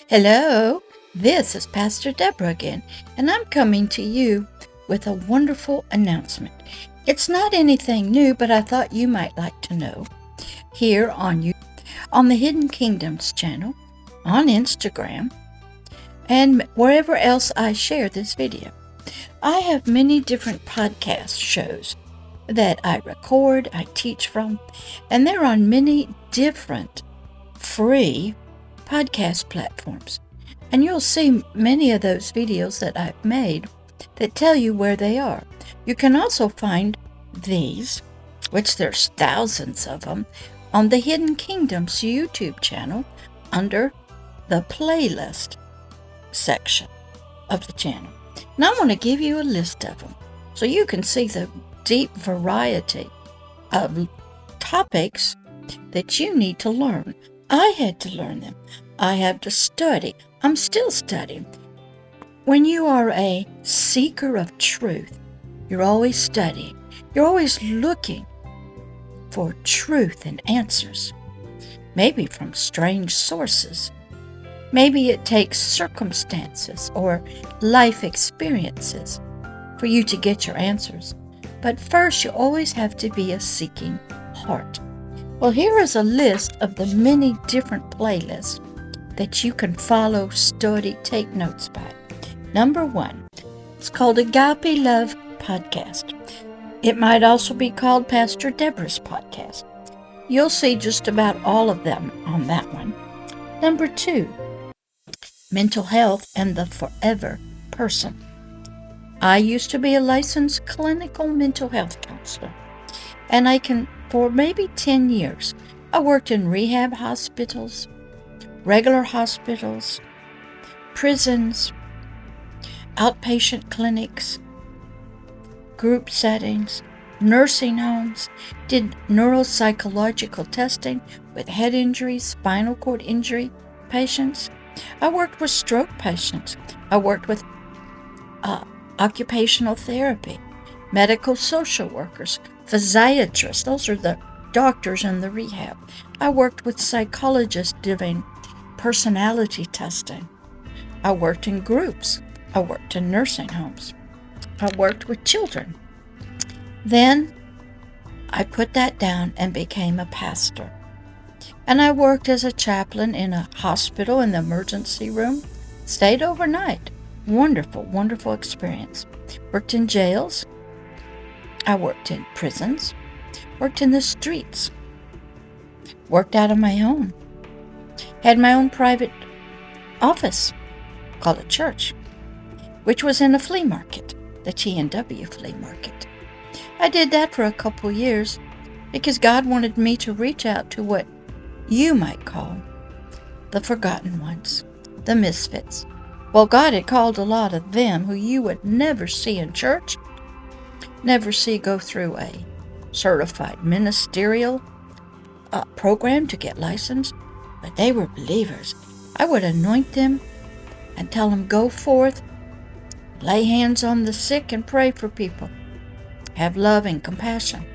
Hello, this is Pastor Deborah again, and I'm coming to you with a wonderful announcement. It's not anything new, but I thought you might like to know. Here on the Hidden Kingdoms channel, on Instagram, and wherever else I share this video, I have many different podcast shows that I record, I teach from, and they're on many different free podcast platforms. And you'll see many of those videos that I've made that tell you where they are. You can also find these, which there's thousands of them, on the Hidden Kingdoms YouTube channel under the playlist section of the channel. And I want to give you a list of them so you can see the deep variety of topics that you need to learn. I had to learn them. I have to study. I'm still studying. When you are a seeker of truth, you're always studying. You're always looking for truth and answers, maybe from strange sources. Maybe it takes circumstances or life experiences for you to get your answers. But first, you always have to be a seeking heart. Well, here is a list of the many different playlists that you can follow, study, take notes by. Number 1, it's called Agape Love Podcast. It might also be called Pastor Deborah's Podcast. You'll see just about all of them on that one. Number 2, Mental Health and the Forever Person. I used to be a licensed clinical mental health counselor, and for maybe 10 years, I worked in rehab hospitals, regular hospitals, prisons, outpatient clinics, group settings, nursing homes, did neuropsychological testing with head injury, spinal cord injury patients. I worked with stroke patients. I worked with occupational therapy, medical social workers, physiatrists. Those are the doctors in the rehab. I worked with psychologists doing personality testing. I worked in groups. I worked in nursing homes. I worked with children. Then I put that down and became a pastor. And I worked as a chaplain in a hospital in the emergency room. Stayed overnight. Wonderful, wonderful experience. Worked in jails. I worked in prisons. Worked in the streets. Worked out of my home. Had my own private office called a church, which was in a flea market, the T&W flea market. I did that for a couple years because God wanted me to reach out to what you might call the forgotten ones, the misfits. Well, God had called a lot of them who you would never see in church, never see go through a certified ministerial program to get licensed, but they were believers. I would anoint them and tell them, go forth, lay hands on the sick and pray for people. Have love and compassion.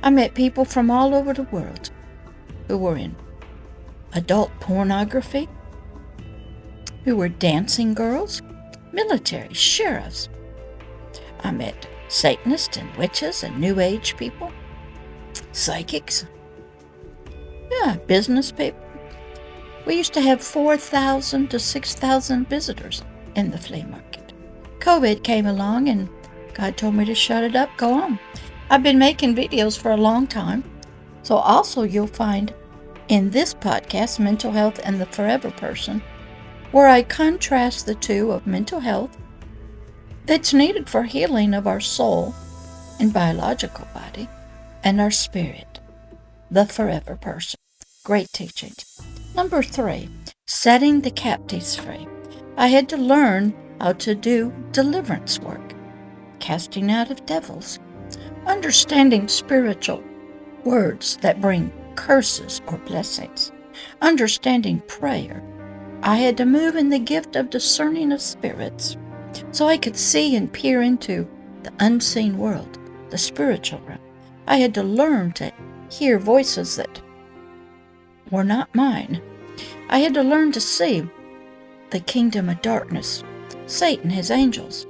I met people from all over the world who were in adult pornography, who were dancing girls, military, sheriffs. I met Satanists and witches and New Age people, psychics, business people. We used to have 4,000 to 6,000 visitors in the flea market. COVID came along and God told me to shut it up, go on. I've been making videos for a long time. So also you'll find in this podcast, Mental Health and the Forever Person, where I contrast the two of mental health that's needed for healing of our soul and biological body and our spirit, the forever person. Great teachings. Number 3, setting the captives free. I had to learn how to do deliverance work, casting out of devils, understanding spiritual words that bring curses or blessings, understanding prayer. I had to move in the gift of discerning of spirits so I could see and peer into the unseen world, the spiritual realm. I had to learn to hear voices that were not mine. I had to learn to see the kingdom of darkness, Satan, his angels,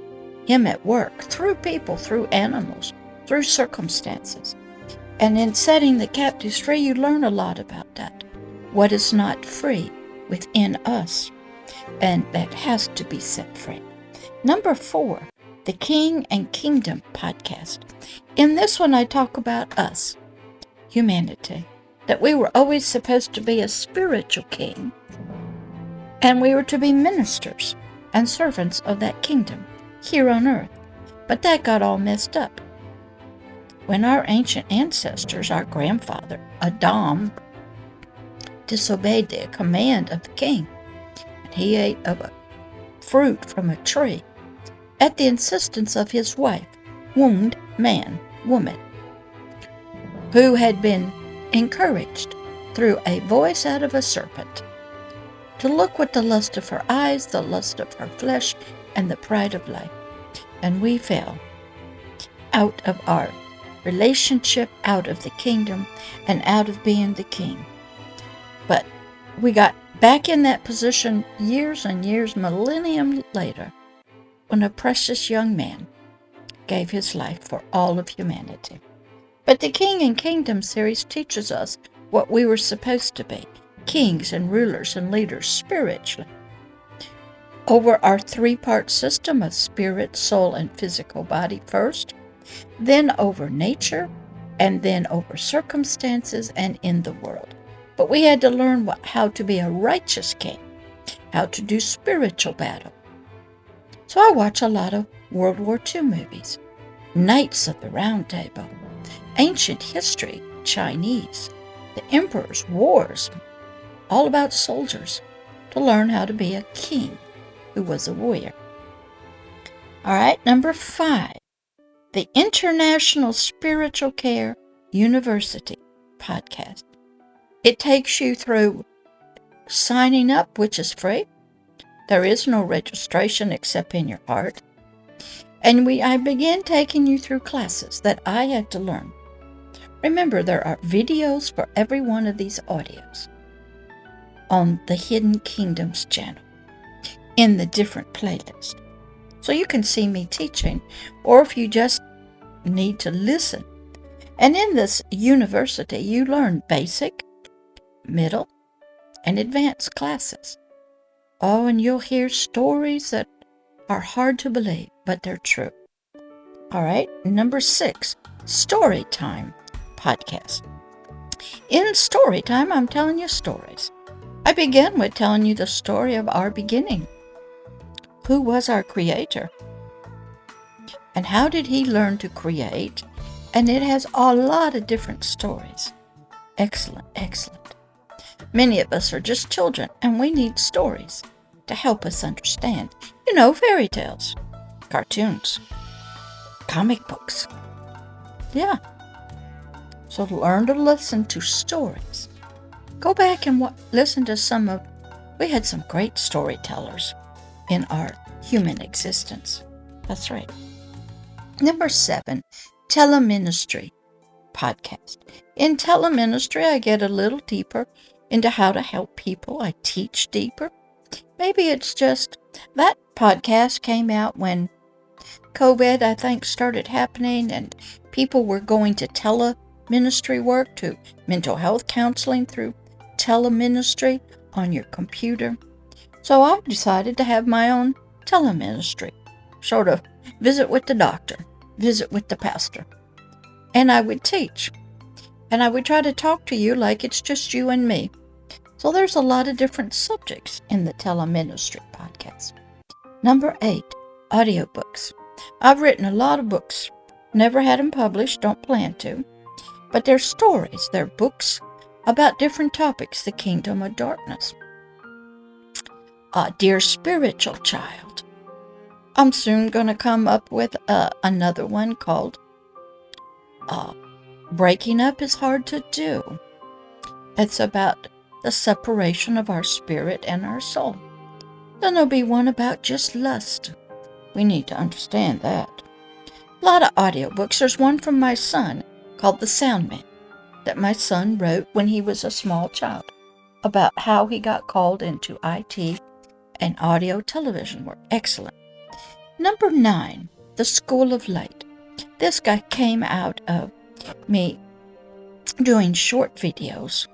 him at work, through people, through animals, through circumstances. And in setting the captives free, you learn a lot about that. What is not free within us, and that has to be set free. Number 4, the King and Kingdom podcast. In this one, I talk about us, humanity, that we were always supposed to be a spiritual king, and we were to be ministers and servants of that kingdom here on earth. But that got all messed up when our ancient ancestors, our grandfather, Adam, disobeyed the command of the king. And he ate of a fruit from a tree at the insistence of his wife, wombed woman, who had been encouraged through a voice out of a serpent to look with the lust of her eyes, the lust of her flesh, and the pride of life. And we fell out of our relationship, out of the kingdom, and out of being the king. But we got back in that position years and years, millennium later, when a precious young man gave his life for all of humanity. But the King and Kingdom series teaches us what we were supposed to be, kings and rulers and leaders spiritually, over our 3-part system of spirit, soul, and physical body first, then over nature, and then over circumstances and in the world. But we had to learn how to be a righteous king, how to do spiritual battle. So I watch a lot of World War II movies, Knights of the Round Table, ancient history, Chinese, the emperors, wars, all about soldiers, to learn how to be a king who was a warrior. All right, number 5, the International Spiritual Care University podcast. It takes you through signing up, which is free. There is no registration except in your heart. And I begin taking you through classes that I had to learn. Remember, there are videos for every one of these audios on the Hidden Kingdoms channel in the different playlists. So you can see me teaching, or if you just need to listen. And in this university, you learn basic, middle, and advanced classes. Oh, and you'll hear stories that are hard to believe, but they're true. All right, number 6, Story Time podcast. In Story Time, I'm telling you stories. I begin with telling you the story of our beginning. Who was our creator? And how did he learn to create? And it has a lot of different stories. Excellent, excellent. Many of us are just children, and we need stories to help us understand. Fairy tales, cartoons, comic books. Yeah. So learn to listen to stories. Go back and listen to we had some great storytellers in our human existence. That's right. Number 7, Teleministry podcast. In teleministry, I get a little deeper into how to help people. I teach deeper. Maybe it's just that podcast came out when COVID, I think, started happening, and people were going to teleministry work, to mental health counseling through teleministry on your computer. So I decided to have my own teleministry, sort of visit with the doctor, visit with the pastor. And I would teach. And I would try to talk to you like it's just you and me. So there's a lot of different subjects in the teleministry podcast. Number 8, audiobooks. I've written a lot of books. Never had them published, don't plan to. But they're stories, they're books about different topics, the kingdom of darkness. Dear Spiritual Child. I'm soon going to come up with another one called Breaking Up is Hard to Do. It's about the separation of our spirit and our soul. Then there'll be one about just lust. We need to understand that. A lot of audiobooks. There's one from my son called The Sound Man that my son wrote when he was a small child, about how he got called into IT and audio television work. Excellent. Number 9, the School of Light. This guy came out of me doing short videos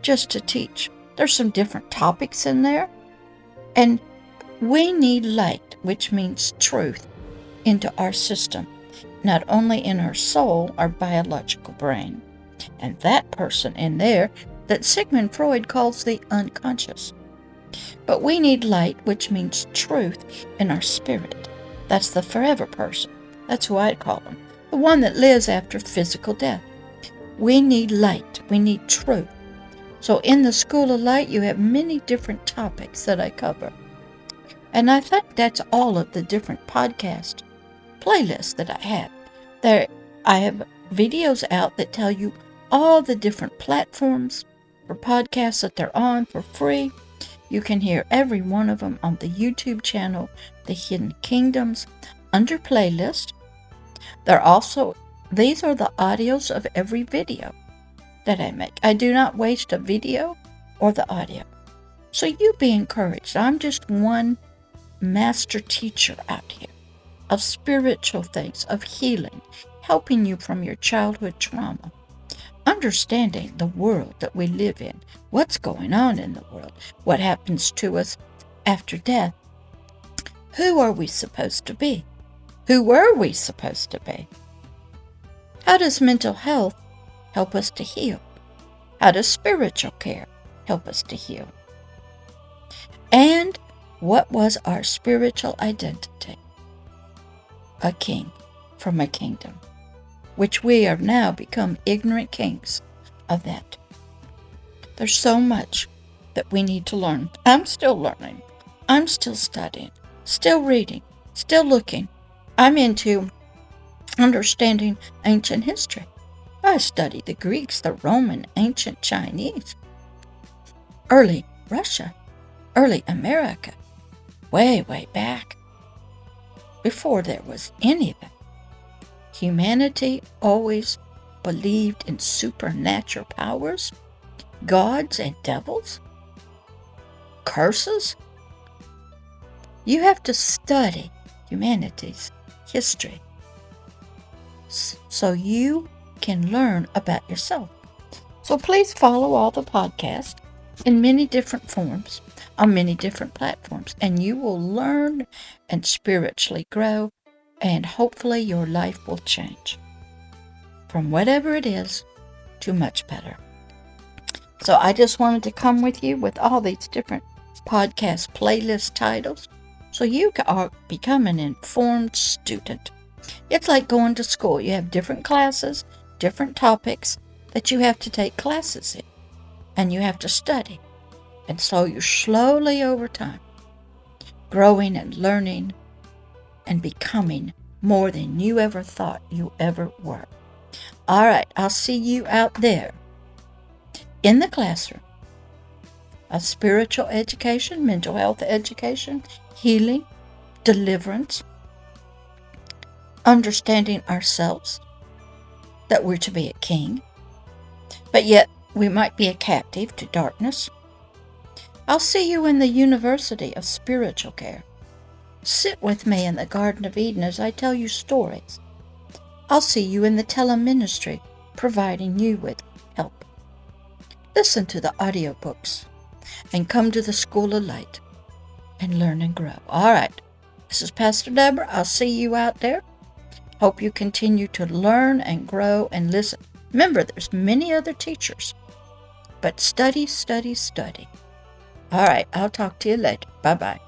just to teach. There's some different topics in there, and we need light, which means truth, into our system, not only in our soul, our biological brain, and that person in there that Sigmund Freud calls the unconscious. But we need light, which means truth, in our spirit. That's the forever person. That's who I'd call him, the one that lives after physical death. We need light. We need truth. So in the School of Light, you have many different topics that I cover. And I think that's all of the different podcast playlists that I have. I have videos out that tell you all the different platforms for podcasts that they're on for free. You can hear every one of them on the YouTube channel, The Hidden Kingdoms, under playlist. These are the audios of every video that I make. I do not waste a video or the audio. So you be encouraged. I'm just one master teacher out here of spiritual things, of healing, helping you from your childhood trauma, understanding the world that we live in, what's going on in the world, what happens to us after death. Who are we supposed to be? Who were we supposed to be? How does mental health help us to heal? How does spiritual care help us to heal? And what was our spiritual identity? A king from a kingdom, which we have now become ignorant kings of that. There's so much that we need to learn. I'm still learning. I'm still studying, still reading, still looking. I'm into understanding ancient history. I studied the Greeks, the Roman, ancient Chinese, early Russia, early America, way, way back, before there was any of that. Humanity always believed in supernatural powers, gods and devils, curses. You have to study humanity's history so you can learn about yourself. So please follow all the podcasts in many different forms on many different platforms, and you will learn and spiritually grow, and hopefully your life will change from whatever it is to much better. So I just wanted to come with you with all these different podcast playlist titles so you can become an informed student. It's like going to school. You have different classes, different topics that you have to take classes in, and you have to study. And so you're slowly over time growing and learning and becoming more than you ever thought you ever were. All right, I'll see you out there in the classroom of spiritual education, mental health education, healing, deliverance, understanding ourselves, that we're to be a king, but yet we might be a captive to darkness. I'll see you in the University of Spiritual Care. Sit with me in the Garden of Eden as I tell you stories. I'll see you in the teleministry, providing you with help. Listen to the audiobooks and come to the School of Light and learn and grow. All right, this is Pastor Deborah. I'll see you out there. Hope you continue to learn and grow and listen. Remember, there's many other teachers, but study, study, study. All right, I'll talk to you later. Bye-bye.